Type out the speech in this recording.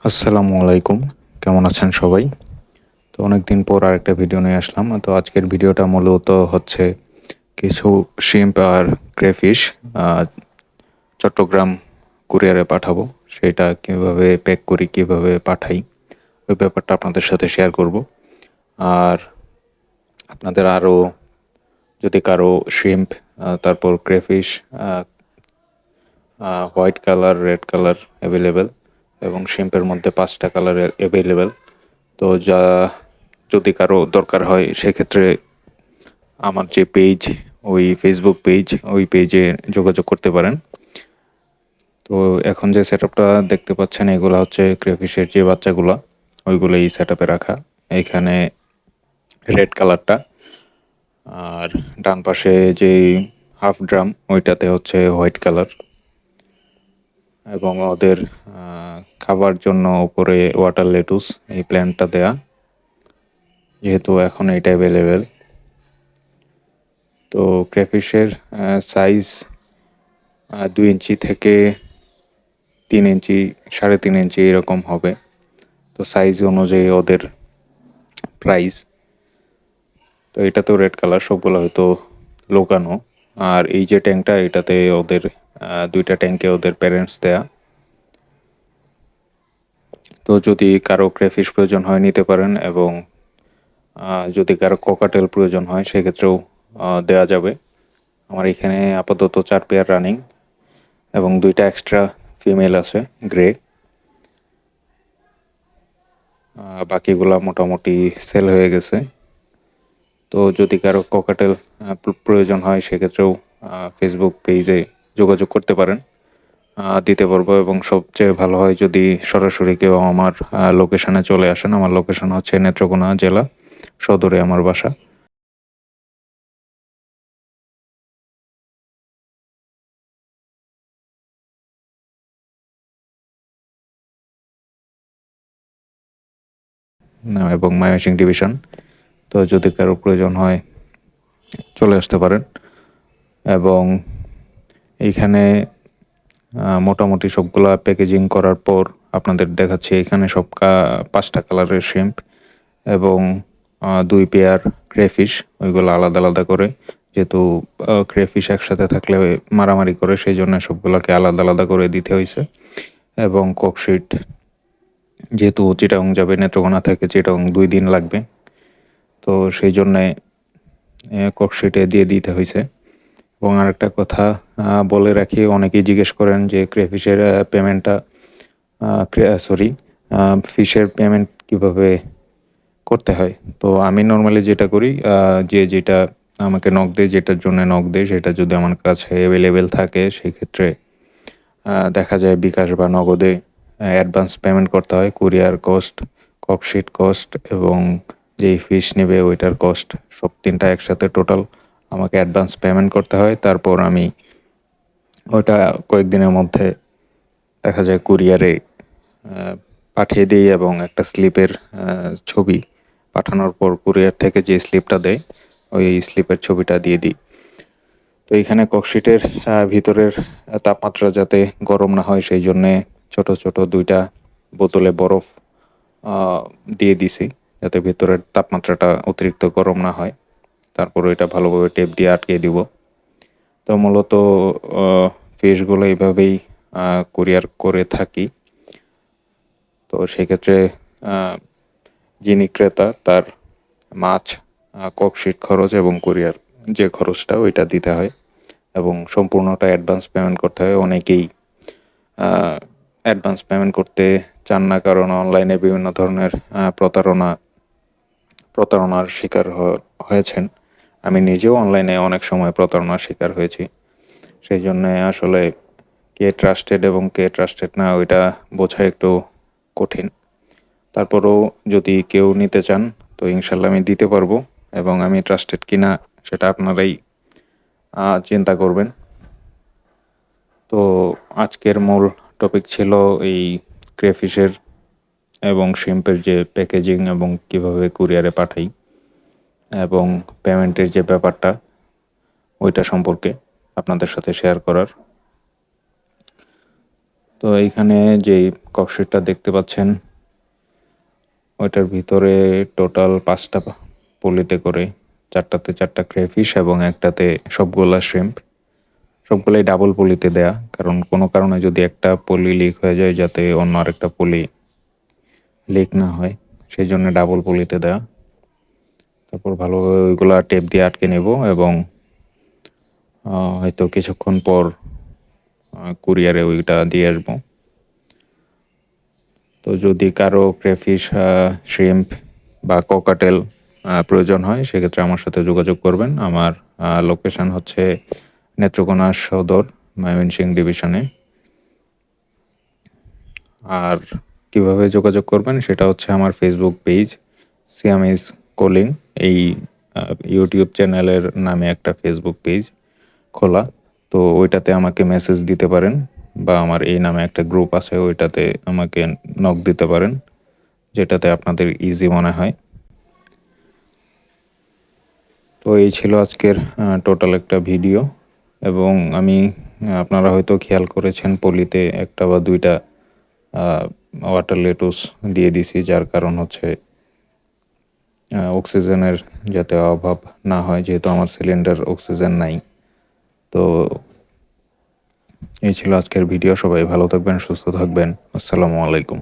আসসালামু আলাইকুম। কেমন আছেন সবাই? তো অনেকদিন পর আরেকটা ভিডিও নিয়ে আসলাম। তো আজকের ভিডিওটা মূলত হচ্ছে কিছু শিম্প আর ক্রেফিশ আ চট্টগ্রাম কুরিয়ারে পাঠাবো। সেটা কিভাবে প্যাক করি, কিভাবে পাঠাই, ওই ব্যাপারটা আপনাদের সাথে শেয়ার করব। আর আপনাদের আরও যদি কারো শিম্প তারপর ক্রেফিশ আ আ white colour, red colour available এবং শিম্পের মধ্যে ৫ টা কালার এভেইলেবল। তো যদি কারো দরকার হয় সেক্ষেত্রে আমার যে পেজ, ওই ফেসবুক পেজ, ওই পেজে যোগাযোগ করতে পারেন। তো এখন যে সেটআপটা দেখতে পাচ্ছেন এগুলা হচ্ছে ক্রেফিশের যে বাচ্চাগুলা, ওইগুলো এই সেটআপে রাখা। এইখানে রেড কালারটা, আর ডান পাশে যেই হাফ ড্রাম ওইটাতে হচ্ছে হোয়াইট কালার এবং ওদের খাবার জন্য উপরে ওয়াটার লেটুস এই প্ল্যান্টটা দেয়া, যেহেতু এখন এইটা অ্যাভেলেবেল। তো ক্রেফিশের সাইজ ২ ইঞ্চি থেকে ৩ ইঞ্চি, ৩.৫ ইঞ্চি এরকম হবে। তো সাইজ অনুযায়ী ওদের প্রাইস। তো এটা তো রেড কালার, সবগুলো হয়তো লোকানো। আর এই যে ট্যাঙ্কটা এটাতে ওদের ২ টা ট্যাঙ্কে ওদের প্যারেন্টস দেয়া। তো যদি কারো ক্রেফিশ প্রয়োজন হয় নিতে পারেন এবং যদি কারো ককাটেল প্রয়োজন হয় সেক্ষেত্রেও দেয়া যাবে। আমার এখানে আপাতত ৪ পেয়ার রানিং এবং ২ টা এক্সট্রা ফিমেল আছে গ্রে। বাকিগুলা মোটামুটি সেল হয়ে গেছে। তো যদি কারো ককাটেল প্রয়োজন হয় সেক্ষেত্রেও ফেসবুক পেজে যোগাযোগ করতে পারেন। দিতে পারবো এবং সবচেয়ে ভালো হয় যদি সরাসরি কেউ আমার লোকেশনে চলে আসেন। আমার লোকেশন হচ্ছে নেত্রকোনা জেলা, সদরে আমার বাসা। এবং ময়মনসিংহ ডিভিশন। তো যদি কারো প্রয়োজন হয় চলে আসতে পারেন। এবং এইখানে মোটামুটি সবগুলা প্যাকেজিং করার পর আপনাদের দেখাচ্ছি। এখানে সব ৫ টা কালারের শ্রিম্প এবং ২ পেয়ার ক্রেফিশ, ওইগুলো আলাদা, আলাদা করে। যেহেতু ক্রেফিশ একসাথে থাকলে মারামারি করে সেইজন্য সবগুলাকে আলাদা, আলাদা করে দিতে হইছে। এবং ককশিট, যেহেতু চিটাগং যাবে, নেত্রকোনা থেকে চিটাগং ২ দিন লাগবে। তো সেইজন্যে ককশিটে দিয়ে দিতে হইছে। এবং আরেকটা কথা বলে রাখি, অনেকেই জিজ্ঞেস করেন যে ক্রেফিশের পেমেন্টটা সরি ফিশের পেমেন্ট কিভাবে করতে হয়। তো আমি নরমালি যেটা করি, যে যেটা আমাকে নক দেয়, যেটার জন্য নক দেয় সেটা যদি আমার কাছে অ্যাভেলেবেল থাকে সেক্ষেত্রে দেখা যায় বিকাশ বা নগদে অ্যাডভান্স পেমেন্ট করতে হয়। কুরিয়ার কস্ট, ককশিট কস্ট এবং যেই ফিশ নেবে ওইটার কস্ট, সব ৩ টা একসাথে টোটাল আমাকে অ্যাডভান্স পেমেন্ট করতে হয়। তারপর আমি ওইটা কয়েকদিনের মধ্যে দেখা যায় কুরিয়ারে পাঠিয়ে দিই এবং একটা স্লিপের ছবি পাঠানোর পর কুরিয়ার থেকে যে স্লিপটা দেয়, ওই স্লিপের ছবিটা দিয়ে দিই। তো এইখানে ককশিটের ভিতরের তাপমাত্রা যাতে গরম না হয় সেই জন্যে ছোট, ছোট ২ টা বোতলে বরফ আ দিয়ে দিছি, যাতে ভেতরের তাপমাত্রাটা অতিরিক্ত গরম না হয়। তারপর ওইটা ভালোভাবে টেপ দিয়ে আটকিয়ে দিব। তো মূলত আ ফিশগুলো এভাবেই কুরিয়ার করে থাকি। তো সেক্ষেত্রে আ যিনি ক্রেতা তার মাছ, ককশিট খরচ এবং কুরিয়ার যে খরচটা ওইটা দিতে হয় এবং সম্পূর্ণটা অ্যাডভান্স পেমেন্ট করতে হয়। অনেকেই আ অ্যাডভান্স পেমেন্ট করতে চান না, কারণ অনলাইনে বিভিন্ন ধরনের প্রতারণার শিকার হয়েছেন। আমি নিজেও অনলাইনে অনেক সময় প্রতারণার শিকার হয়েছি। সেইজন্যে আসলে কে ট্রাস্টেড এবং কে ট্রাস্টেড না ওইটা বোঝা একটু কঠিন। তারপরেও যদি কেউ নিতে চান তো ইনশাল্লাহ আমি দিতে পারবো এবং আমি ট্রাস্টেড কিনা সেটা আপনারাই চিন্তা করবেন। তো আজকের মূল টপিক ছিল এই ক্রেফিশের এবং শ্রিম্পের যে প্যাকেজিং এবং কিভাবে কুরিয়ারে পাঠাই এবং পেমেন্টের যে ব্যাপারটা ওইটা সম্পর্কে আপনাদের সাথে শেয়ার করার। তো এইখানে যেই ককশিটটা দেখতে পাচ্ছেন ওইটার ভিতরে টোটাল 5টা পলিতে করে, 4টাতে 4টা ক্রেফিশ এবং একটাতে সবগুলা শ্রিম্প, সবগুলাই ডাবল পলিতে দেয়া, কারণ কোনো কারণে যদি একটা পলি লিক হয়ে যায় যাতে অন্য আরেকটা পলি লিক না হয়, সেই জন্য ডাবল পলিতে দেয়া। তারপর ভালোভাবে ওইগুলা টেপ দিয়ে আটকে নেব এবং হয়তো কিছুক্ষণ পর কুরিয়ারে ওইটা দিয়ে আসবো। তো যদি কারো ক্রেফিশ, শ্রিম্প বা ককাটেল প্রয়োজন হয় সেক্ষেত্রে আমার সাথে যোগাযোগ করবেন। আমার লোকেশন হচ্ছে নেত্রকোনা সদর, ময়মনসিংহ ডিভিশনে। আর কিভাবে যোগাযোগ করবেন সেটা হচ্ছে আমার ফেসবুক পেজ সিয়ামিজ কলিং, এই ইউটিউব চ্যানেলের নামে একটা ফেসবুক পেজ খোলা, তো ওইটাতে আমাকে মেসেজ দিতে পারেন বা আমার এই নামে একটা গ্রুপ আছে ওইটাতে আমাকে নক দিতে পারেন, যেটাতে আপনাদের ইজি মনে হয়। তো এই ছিল আজকের টোটাল একটা ভিডিও, এবং আমি আপনারা হয়তো খেয়াল করেছেন পলিতে একটা বা দুইটা ওয়াটার লেটুস দিয়ে দিছি, যার কারণ হচ্ছে অক্সিজেনের যাতে অভাব না হয়, যেহেতু আমার সিলিন্ডার অক্সিজেন নাই। তো এই ছিল আজকের ভিডিও। সবাই ভালো থাকবেন, সুস্থ থাকবেন। আসসালামু আলাইকুম।